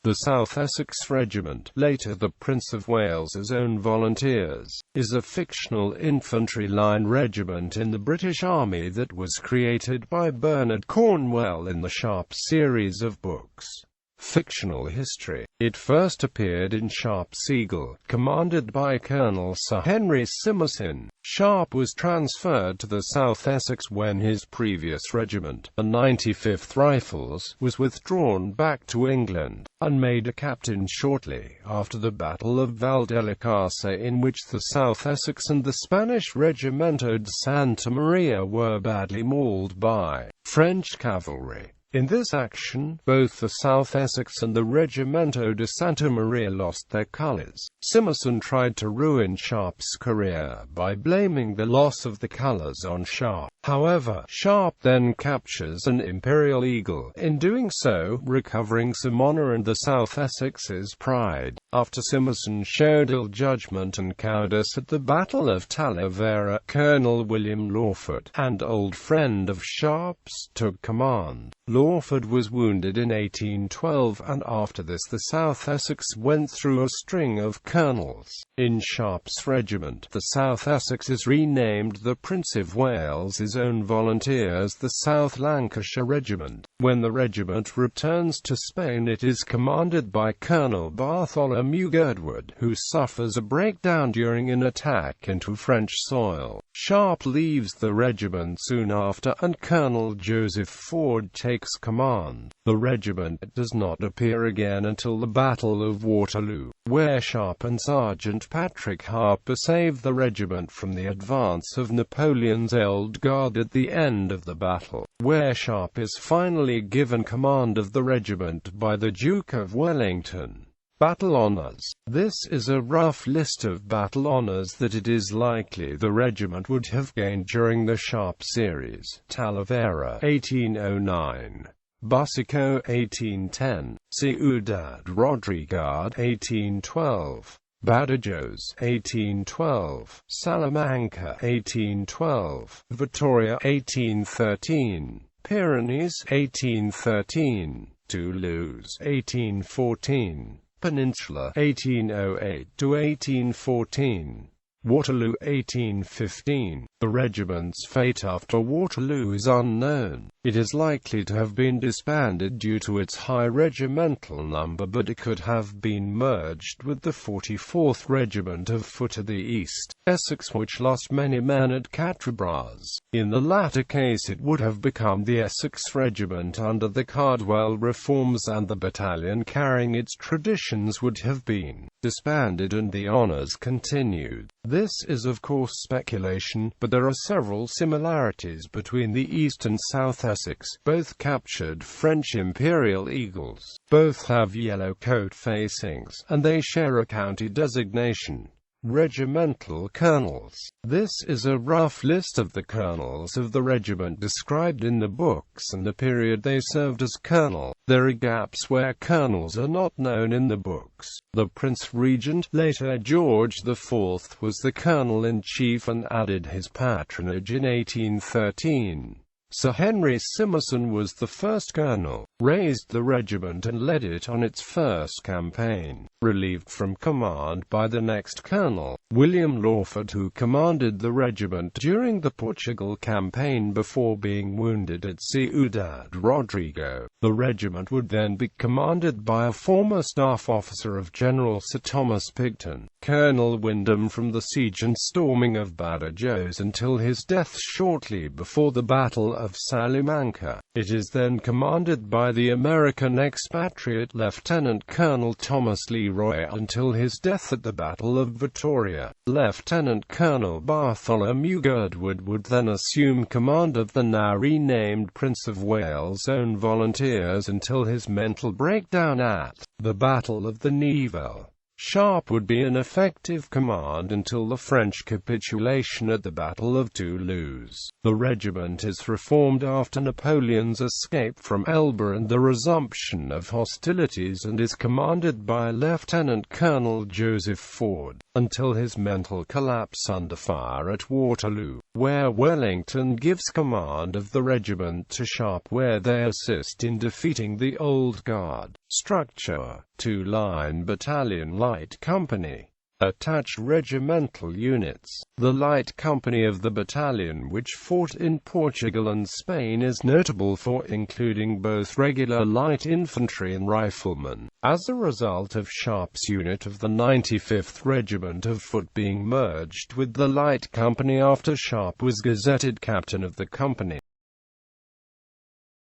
The South Essex Regiment, later the Prince of Wales's Own Volunteers, is a fictional infantry line regiment in the British Army that was created by Bernard Cornwell in the Sharpe series of books. Fictional history. It first appeared in Sharpe's Eagle, commanded by Colonel Sir Henry Simmerson. Sharpe was transferred to the South Essex when his previous regiment, the 95th Rifles, was withdrawn back to England, and made a captain shortly after the Battle of Valdelicasa, in which the South Essex and the Spanish Regimiento de Santa Maria were badly mauled by French cavalry. In this action, both the South Essex and the Regimiento de Santa Maria lost their colours. Simmerson tried to ruin Sharpe's career by blaming the loss of the colours on Sharpe. However, Sharpe then captures an Imperial Eagle, in doing so, recovering some honour and the South Essex's pride. After Simmerson showed ill judgment and cowardice at the Battle of Talavera, Colonel William Lawford, an old friend of Sharpe's, took command. Lawford was wounded in 1812, and after this the South Essex went through a string of colonels. In Sharpe's regiment, the South Essex is renamed the Prince of Wales's Own Volunteers, the South Lancashire Regiment. When the regiment returns to Spain, it is commanded by Colonel Bartholomew Girdwood, who suffers a breakdown during an attack into French soil. Sharpe leaves the regiment soon after, and Colonel Joseph Ford takes command. The regiment does not appear again until the Battle of Waterloo, where Sharpe and Sergeant Patrick Harper saved the regiment from the advance of Napoleon's Old Guard at the end of the battle, where Sharpe is finally given command of the regiment by the Duke of Wellington. Battle Honours. This is a rough list of battle honours that it is likely the regiment would have gained during the Sharpe series. Talavera, 1809. Busico, 1810. Ciudad Rodrigo, 1812. Badajoz, 1812. Salamanca, 1812. Vitoria, 1813. Pyrenees, 1813. Toulouse, 1814. Peninsula, 1808 to 1814. Waterloo, 1815. The regiment's fate after Waterloo is unknown. It is likely to have been disbanded due to its high regimental number, but it could have been merged with the 44th Regiment of Foot of the East Essex, which lost many men at Quatre Bras. In the latter case, it would have become the Essex Regiment under the Cardwell reforms, and the battalion carrying its traditions would have been disbanded and the honours continued. This is of course speculation, but there are several similarities between the East and South Essex. Both captured French Imperial Eagles. Both have yellow coat facings, and they share a county designation. Regimental colonels. This is a rough list of the colonels of the regiment described in the books and the period they served as colonel. There are gaps where colonels are not known in the books. The Prince Regent, later George IV, was the colonel-in-chief and added his patronage in 1813. Sir Henry Simmerson was the first colonel, raised the regiment and led it on its first campaign, relieved from command by the next colonel, William Lawford, who commanded the regiment during the Portugal campaign before being wounded at Ciudad Rodrigo. The regiment would then be commanded by a former staff officer of General Sir Thomas Picton, Colonel Wyndham, from the siege and storming of Badajoz until his death shortly before the Battle of Salamanca. It is then commanded by the American expatriate Lieutenant Colonel Thomas Leroy until his death at the Battle of Vitoria. Lieutenant Colonel Bartholomew Girdwood would then assume command of the now renamed Prince of Wales's Own Volunteers until his mental breakdown at the Battle of the Nivelle. Sharpe would be in effective command until the French capitulation at the Battle of Toulouse. The regiment is reformed after Napoleon's escape from Elba and the resumption of hostilities, and is commanded by Lieutenant Colonel Joseph Ford, until his mental collapse under fire at Waterloo, where Wellington gives command of the regiment to Sharpe, where they assist in defeating the Old Guard. Structure: 2-line battalion light company. Attached regimental units. The light company of the battalion which fought in Portugal and Spain is notable for including both regular light infantry and riflemen. As a result of Sharpe's unit of the 95th Regiment of Foot being merged with the light company after Sharpe was gazetted captain of the company.